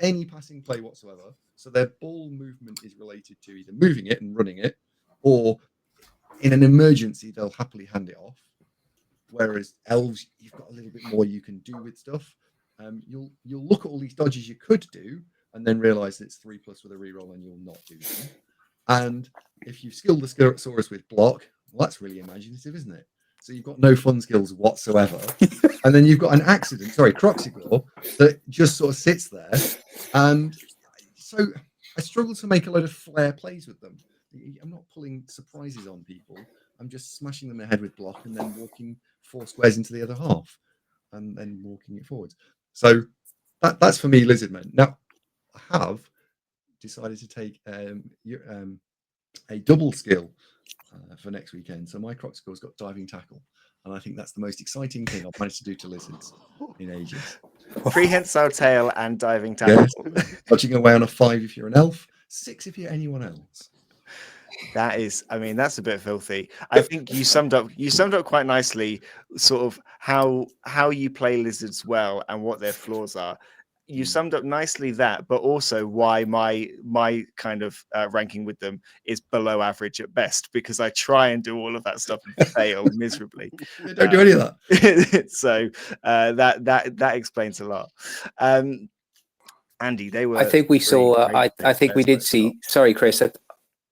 any passing play whatsoever. So their ball movement is related to either moving it and running it, or in an emergency they'll happily hand it off. Whereas elves, you've got a little bit more you can do with stuff. You'll look at all these dodges you could do, and then realise it's 3+ with a reroll, and you'll not do them. And if you've skilled the Saurus with block, well, that's really imaginative, isn't it? So you've got no fun skills whatsoever. And then you've got an Croxiglaw, that just sort of sits there. And so I struggle to make a load of flair plays with them. I'm not pulling surprises on people. I'm just smashing them in the head with block and then walking 4 squares into the other half and then walking it forwards. So that's for me, Lizardmen. Now, I have decided to take a double skill for next weekend. So my croc skill's got diving tackle, and I think that's the most exciting thing I've managed to do to lizards in ages. Prehensile tail and diving tackle. Yes. Dodging away on a 5 if you're an elf, 6 if you're anyone else. That is, I mean, that's a bit filthy. I think you summed up quite nicely sort of how you play lizards well and what their flaws are. You summed up nicely that, but also why my kind of ranking with them is below average at best, because I try and do all of that stuff and fail miserably. They don't do any of that. So that explains a lot. Andy, they were. I think we saw. great I think we did players. see. Sorry, Chris.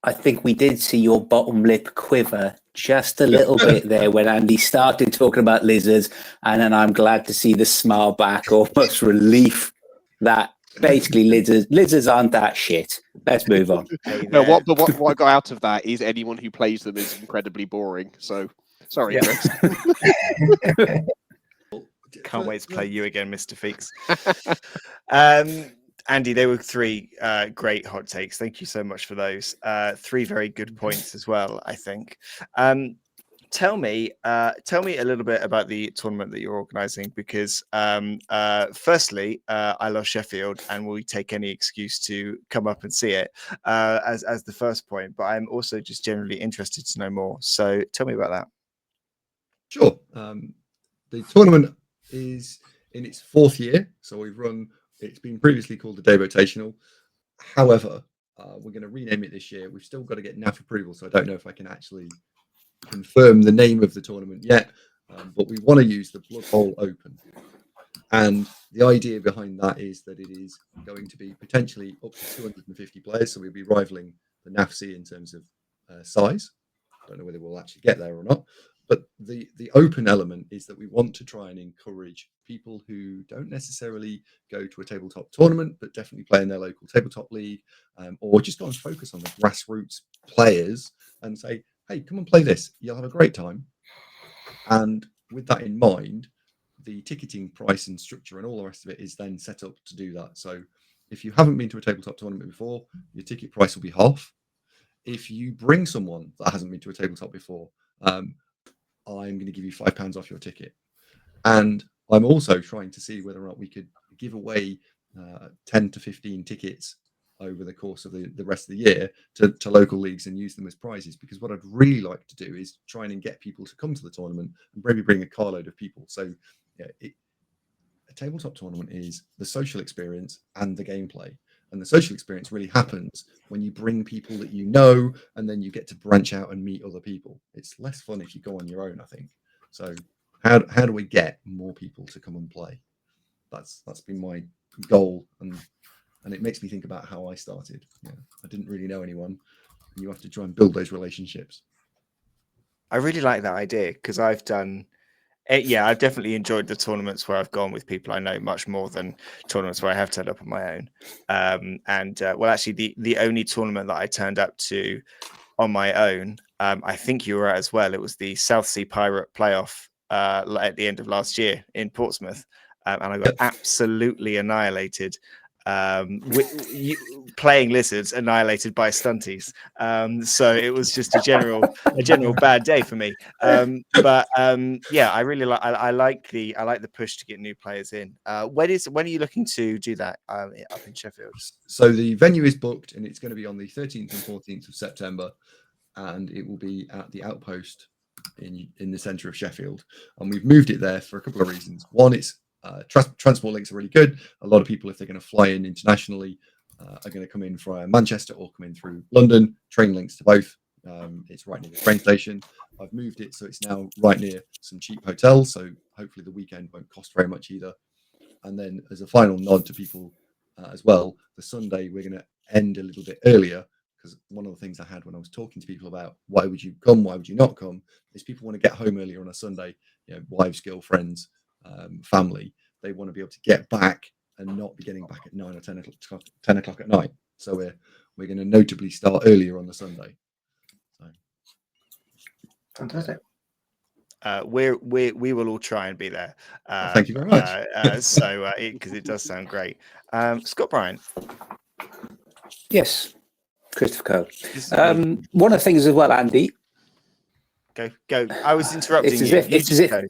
I think we did see your bottom lip quiver just a little bit there when Andy started talking about lizards, and then I'm glad to see the smile back, almost relief that basically lizards aren't that shit. Let's move on. Hey No, there. what I got out of that is anyone who plays them is incredibly boring. So sorry, Yeah. Chris. Can't wait to play you again, Mr. Feeks. Andy, they were 3 great hot takes. Thank you so much for those. 3 very good points as well, I think. Tell me a little bit about the tournament that you're organising, because firstly, I love Sheffield and will take any excuse to come up and see it as the first point. But I'm also just generally interested to know more. So tell me about that. Sure. The tournament is in its 4th year, so we've run. It's been previously called the Davo Invitational. However, we're going to rename it this year. We've still got to get NAF approval, so I don't know if I can actually confirm the name of the tournament yet. But we want to use the Bloodbowl Open, and the idea behind that is that it is going to be potentially up to 250 players, so we'll be rivaling the NAFC in terms of size. I don't know whether we'll actually get there or not. But the open element is that we want to try and encourage people who don't necessarily go to a tabletop tournament, but definitely play in their local tabletop league, or just go and focus on the grassroots players and say, hey, come and play this. You'll have a great time. And with that in mind, the ticketing price and structure and all the rest of it is then set up to do that. So if you haven't been to a tabletop tournament before, your ticket price will be half. If you bring someone that hasn't been to a tabletop before, I'm going to give you £5 off your ticket. And I'm also trying to see whether or not we could give away 10 to 15 tickets over the course of the rest of the year to local leagues and use them as prizes. Because what I'd really like to do is try and get people to come to the tournament and maybe bring a carload of people. So a tabletop tournament is the social experience and the gameplay. And the social experience really happens when you bring people that you know, and then you get to branch out and meet other people. It's less fun if you go on your own, I think. So how do we get more people to come and play? That's been my goal, and it makes me think about how I started. I didn't really know anyone, and you have to try and build those relationships. I really like that idea, because I've done. I've definitely enjoyed the tournaments where I've gone with people I know much more than tournaments where I have turned up on my own. Well, actually, the only tournament that I turned up to on my own, I think you were at as well. It was the South Sea Pirate playoff at the end of last year in Portsmouth, and I got absolutely annihilated. Playing lizards, annihilated by stunties. So it was just a general bad day for me. I really like the push to get new players in. When are you looking to do that up in Sheffield? So the venue is booked, and it's going to be on the 13th and 14th of September, and it will be at the Outpost in the centre of Sheffield. And we've moved it there for a couple of reasons. One, it's transport links are really good. A lot of people, if they're going to fly in internationally, are going to come in from Manchester or come in through London. Train links to both. It's right near the train station. I've moved it so it's now right near some cheap hotels, so hopefully the weekend won't cost very much either. And then as a final nod to people as well, the Sunday we're going to end a little bit earlier, because one of the things I had when I was talking to people about why would you come, why would you not come, is people want to get home earlier on a Sunday, wives, girlfriends, family. They want to be able to get back and not be getting back at 9 or 10 o'clock at night. So we're going to notably start earlier on the Sunday. So. Fantastic. We will all try and be there. Thank you very much. Because it does sound great. Scott Bryant. Yes, Christopher Coe. This is One of the things as well, Andy. Go. I was interrupting you.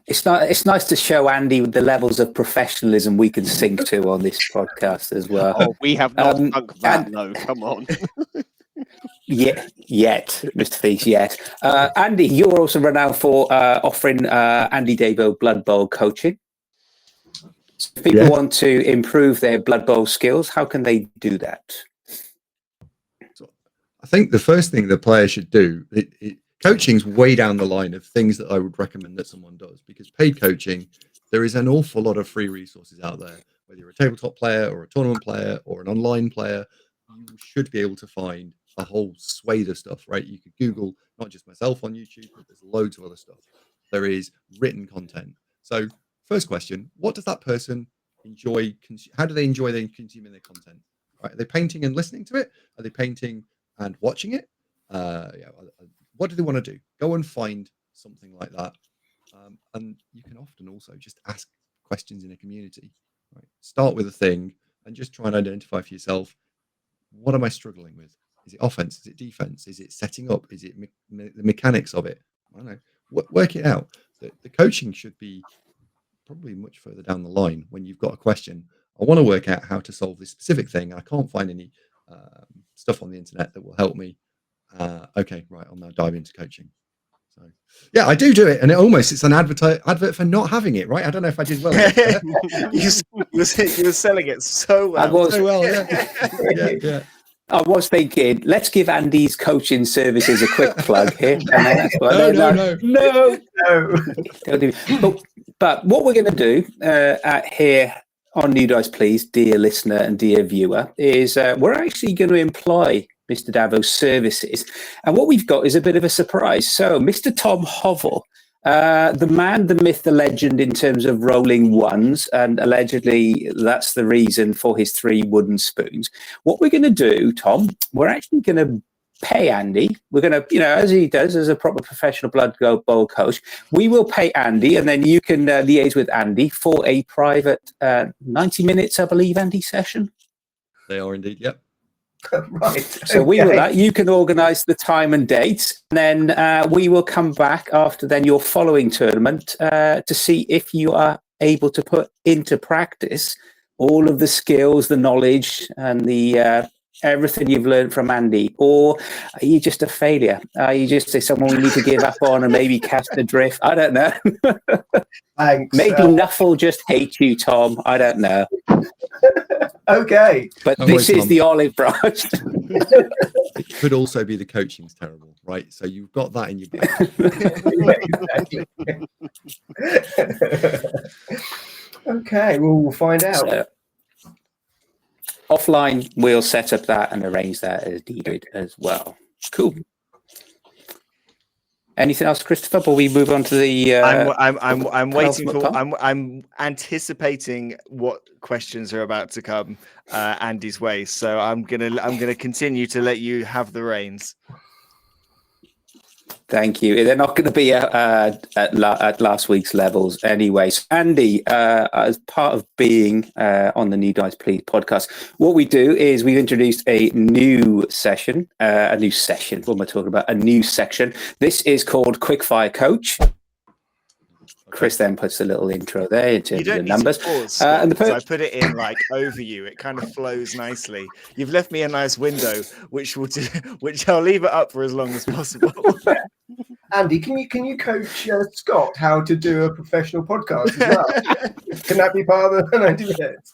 It's nice to show Andy the levels of professionalism we can sink to on this podcast as well. Oh, we have not sunk that low. Come on. Yet, Mr. Feast, yet. Andy, you're also renowned for offering AndyDavo Bloodbowl coaching. If people want to improve their Blood Bowl skills, how can they do that? So I think the first thing the player should do, coaching's way down the line of things that I would recommend that someone does, because paid coaching, there is an awful lot of free resources out there. Whether you're a tabletop player or a tournament player or an online player, you should be able to find a whole swathe of stuff, right? You could Google, not just myself on YouTube, but there's loads of other stuff. There is written content. So first question, what does that person enjoy? How do they enjoy consuming their content? Right? Are they painting and listening to it? Are they painting and watching it? What do they want to do? Go and find something like that. And you can often also just ask questions in a community. Right? Start with a thing and just try and identify for yourself, what am I struggling with? Is it offense? Is it defense? Is it setting up? Is it the mechanics of it? I don't know. Work it out. The coaching should be probably much further down the line when you've got a question. I want to work out how to solve this specific thing. I can't find any stuff on the internet that will help me. Okay, right. I'll now dive into coaching. So yeah, I do it, and it's an advert for not having it, right? I don't know if I did well. You were selling it so well. I was so well, yeah. I was thinking, let's give Andy's coaching services a quick plug here. No. But what we're going to do here on New Dice Please, dear listener and dear viewer, is we're actually going to employ Mr. Davo's services. And what we've got is a bit of a surprise. So Mr. Tom Hovell, the man, the myth, the legend in terms of rolling ones, and allegedly that's the reason for his 3 wooden spoons. What we're going to do, Tom, we're actually going to pay Andy. We're going to, as he does as a proper professional Blood Bowl coach, we will pay Andy, and then you can liaise with Andy for a private 90 minutes, I believe, Andy, session. They are indeed, yep. Right. So we will. You can organise the time and dates, and then we will come back after then your following tournament to see if you are able to put into practice all of the skills, the knowledge, and the everything you've learned from Andy. Or are you just a failure? Are you just someone we need to give up on and maybe cast adrift? I don't know. Thanks. Maybe Nuffle just hates you, Tom. I don't know. Okay. But this is the olive branch. It could also be the coaching's terrible, right? So you've got that in your back. Okay, well, we'll find out. So, offline, we'll set up that and arrange that as needed as well. Cool. Anything else, Christopher? Before we move on to the, I'm waiting for. I'm anticipating what questions are about to come Andy's way. So I'm gonna continue to let you have the reins. Thank you. They're not going to be at last week's levels anyway. So Andy, as part of being on the New Dice Please podcast, what we do is we've introduced a new session. What am I talking about? A new section. This is called Quickfire Coach. Chris then puts a little intro there in terms of the numbers. Pause, and I put it in like over you. It kind of flows nicely. You've left me a nice window, which I'll leave it up for as long as possible. Andy, can you coach Scott how to do a professional podcast as well? Can that be part of the 90 minutes?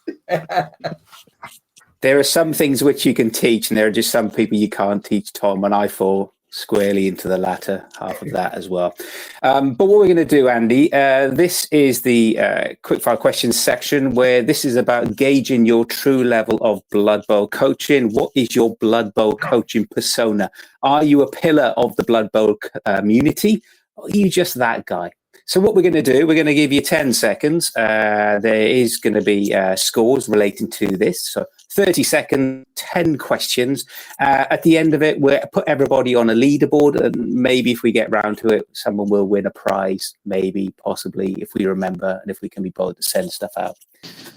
There are some things which you can teach, and there are just some people you can't teach, Tom, and I fall squarely into the latter half of that as well. But what we're going to do, Andy, this is the quickfire questions section, where this is about gauging your true level of Blood Bowl coaching. What is your Blood Bowl coaching persona? Are you a pillar of the Blood Bowl community? Or are you just that guy? So what we're going to do, we're going to give you 10 seconds. There is going to be scores relating to this. So 30 seconds, 10 questions. At the end of it, we'll put everybody on a leaderboard. And maybe if we get round to it, someone will win a prize. Maybe, possibly, if we remember and if we can be bothered to send stuff out.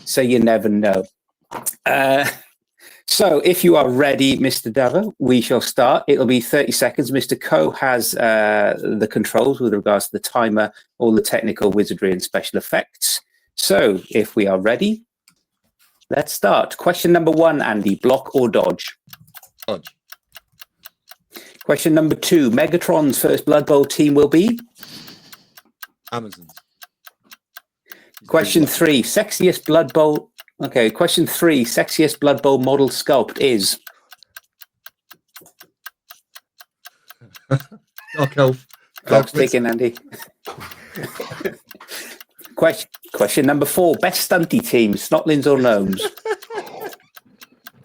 So you never know. So if you are ready, Mr. Davo, we shall start. It'll be 30 seconds. Mr. Coe has the controls with regards to the timer, all the technical wizardry and special effects. So if we are ready, let's start. Question number 1, Andy, block or dodge? Dodge. Question number 2, Megatron's first Blood Bowl team will be? Amazons. Question 3, sexiest Blood Bowl... Okay, question 3, sexiest Blood Bowl model sculpt is? Dark Elf. Clock's ticking, Andy. Question number 4, best stunty team, Snotlings or Gnomes?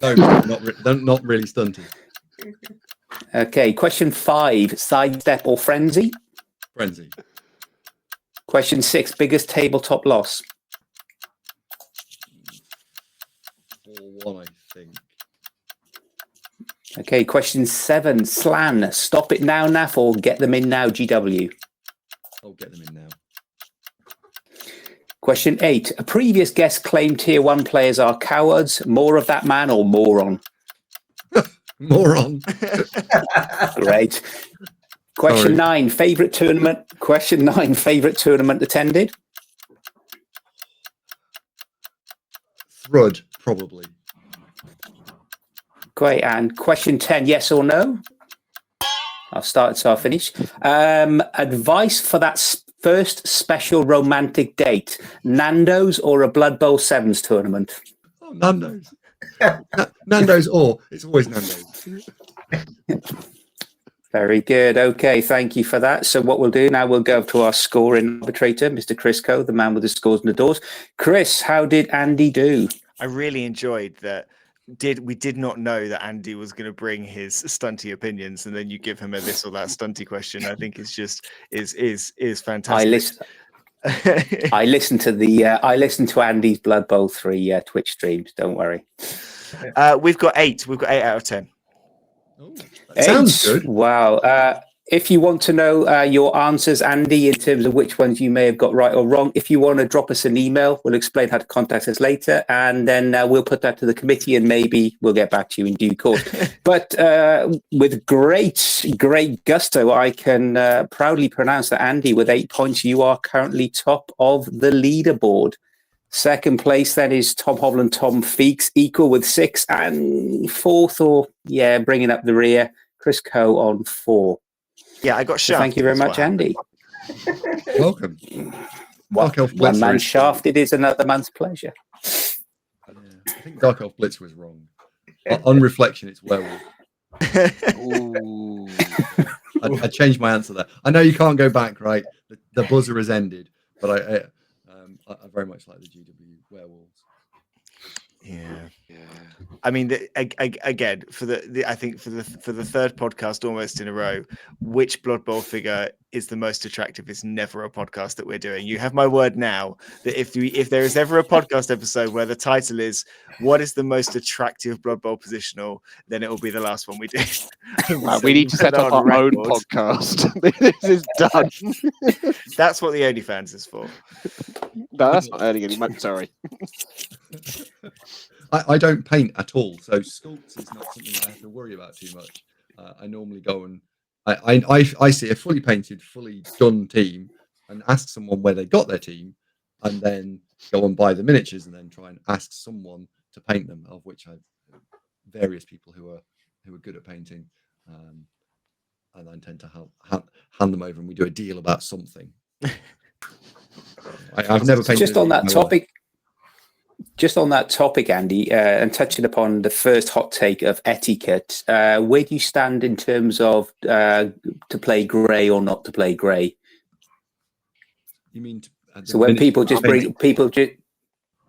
No, not really stunted. Okay, question 5, sidestep or frenzy? Frenzy. Question 6, biggest tabletop loss? 4-1, I think. Okay, question 7, Slan, stop it now, Naff, or get them in now, GW? I'll get them in now. Question 8, a previous guest claimed tier 1 players are cowards, more of that man or moron? Moron. Great. Question 9, favorite tournament? Question 9, favorite tournament attended? Thrud, probably. Great. And question 10, yes or no? I'll start so I'll finish. Advice for that first special romantic date, Nando's or a Blood Bowl Sevens tournament? Oh, Nando's. Nando's or it's always Nando's. Very good. Okay, thank you for that. So what we'll do now, we'll go to our scoring arbitrator, Mr. Chris Coe, the man with the scores and the doors. Chris, how did Andy do? I really enjoyed that. We did not know that Andy was going to bring his stunty opinions, and then you give him a this or that stunty question. I think it's just is fantastic. I listened to Andy's Blood Bowl 3 Twitch streams. Don't worry. We've got 8. We've got 8 out of 10. Oh, that sounds good. Wow. If you want to know your answers, Andy, in terms of which ones you may have got right or wrong, if you want to drop us an email, we'll explain how to contact us later, and then we'll put that to the committee, and maybe we'll get back to you in due course. But with great gusto, I can proudly pronounce that, Andy, with 8 points, you are currently top of the leaderboard. Second place then is Tom Hovland, Tom Feeks, equal with 6, and fourth, bringing up the rear, Chris Coe on 4. Yeah, I got shafted. So thank you very much, Andy. Welcome. One man shafted is another man's pleasure. Yeah, I think Dark Elf Blitz was wrong. On reflection, it's werewolf. I changed my answer there. I know you can't go back, right? The buzzer has ended, but I very much like the GW werewolves. Yeah. I mean, again, I think for the third podcast almost in a row, which Blood Bowl figure is the most attractive is never a podcast that we're doing. You have my word now that if there is ever a podcast episode where the title is "What is the most attractive Blood Bowl positional," then it will be the last one we do. We need to set up our own podcast. This is done. That's what the OnlyFans is for. No, that's not earning any money. Sorry. I don't paint at all, so sculpts is not something I have to worry about too much. I normally go and I see a fully painted, fully done team and ask someone where they got their team, and then go and buy the miniatures and then try and ask someone to paint them, of which I've various people who are good at painting, and I tend to hand them over and we do a deal about something. I've never painted. Just on that topic. Just on that topic, Andy, and touching upon the first hot take of etiquette, where do you stand in terms of to play grey or not to play grey? You mean so when people just bring people,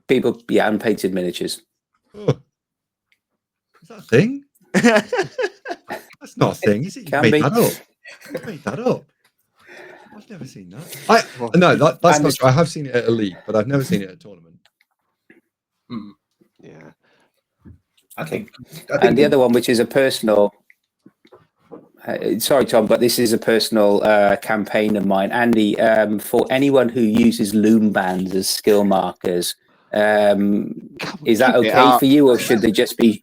unpainted miniatures? Oh. Is that a thing? That's not a thing, is it? You made that up. You made that up. I've never seen that. No, that's not true. I have seen it at a league, but I've never seen it at a tournament. Yeah. I think And the other one, which is a personal. Sorry, Tom, but this is a personal campaign of mine, Andy. For anyone who uses loom bands as skill markers, is that okay for you, or should they just be,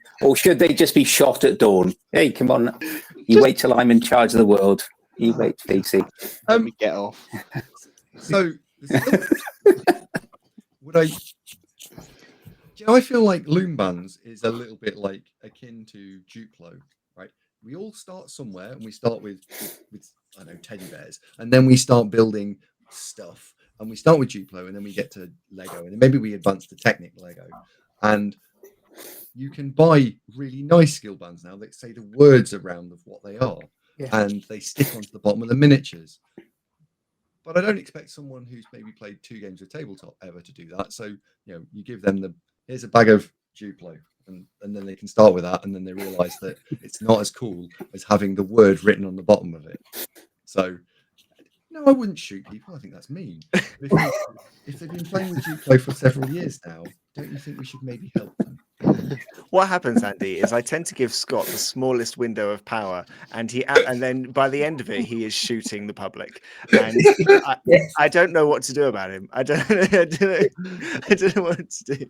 shot at dawn? Hey, come on! You wait till I'm in charge of the world. You wait, Stacey. Let me get off. So, would I? You know, I feel like loom bands is a little bit like akin to Duplo, right? We all start somewhere, and we start with I don't know, teddy bears, and then we start building stuff, and we start with Duplo, and then we get to Lego, and then maybe we advance to Technic Lego, and you can buy really nice skill bands now that say the words around of what they are, and they stick onto the bottom of the miniatures. But I don't expect someone who's maybe played 2 games of tabletop ever to do that. So, you know, you give them here's a bag of Duplo, and then they can start with that, and then they realize that it's not as cool as having the word written on the bottom of it. So, no, I wouldn't shoot people. I think that's mean. If they've been playing with Duplo for several years now, don't you think we should maybe help them? What happens, Andy, is I tend to give Scott the smallest window of power, and then by the end of it, he is shooting the public, and I don't know what to do about him. I don't know what to do.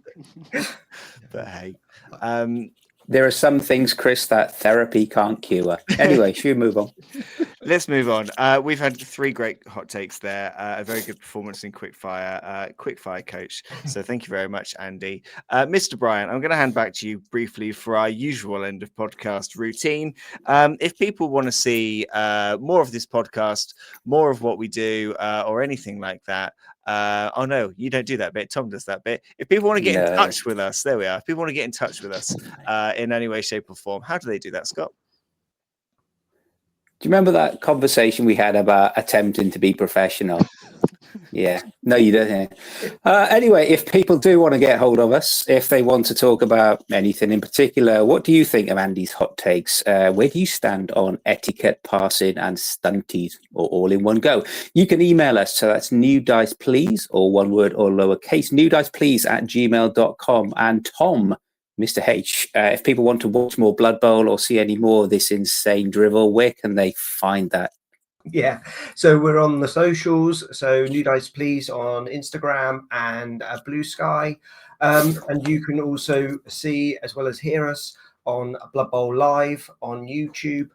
But hey, There are some things, Chris, that therapy can't cure. Anyway, should we move on? Let's move on. We've had 3 great hot takes there. A very good performance in quickfire coach. So thank you very much, Andy. Mr. Bryant, I'm going to hand back to you briefly for our usual end of podcast routine. If people want to see more of this podcast, more of what we do, or anything like that, oh no, you don't do that bit. Tom does that bit. If people want to get in touch with us, there we are. If people want to get in touch with us in any way, shape, or form, how do they do that, Scott? Do you remember that conversation we had about attempting to be professional? Yeah. No, you don't. Anyway, if people do want to get hold of us, if they want to talk about anything in particular, what do you think of Andy's hot takes? Where do you stand on etiquette, passing, and stunties, or all in one go? You can email us. So that's newdiceplease, or one word or lowercase, newdiceplease@gmail.com. And Tom, Mr. H, if people want to watch more Blood Bowl or see any more of this insane drivel, where can they find that? Yeah, so we're on the socials. So New Dice Please on Instagram and Blue Sky. And you can also see, as well as hear us, on Blood Bowl Live on YouTube,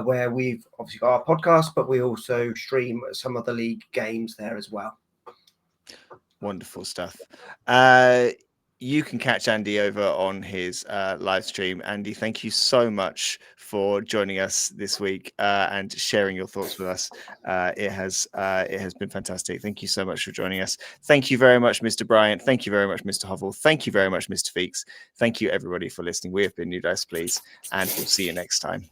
where we've obviously got our podcast, but we also stream some of the league games there as well. Wonderful stuff. You can catch Andy over on his live stream. Andy, thank you so much for joining us this week and sharing your thoughts with us. It has been fantastic. Thank you so much for joining us. Thank you very much, Mr. Bryant. Thank you very much, Mr. Hovell. Thank you very much, Mr. Feeks. Thank you, everybody, for listening. We have been New Dice Please, and we'll see you next time.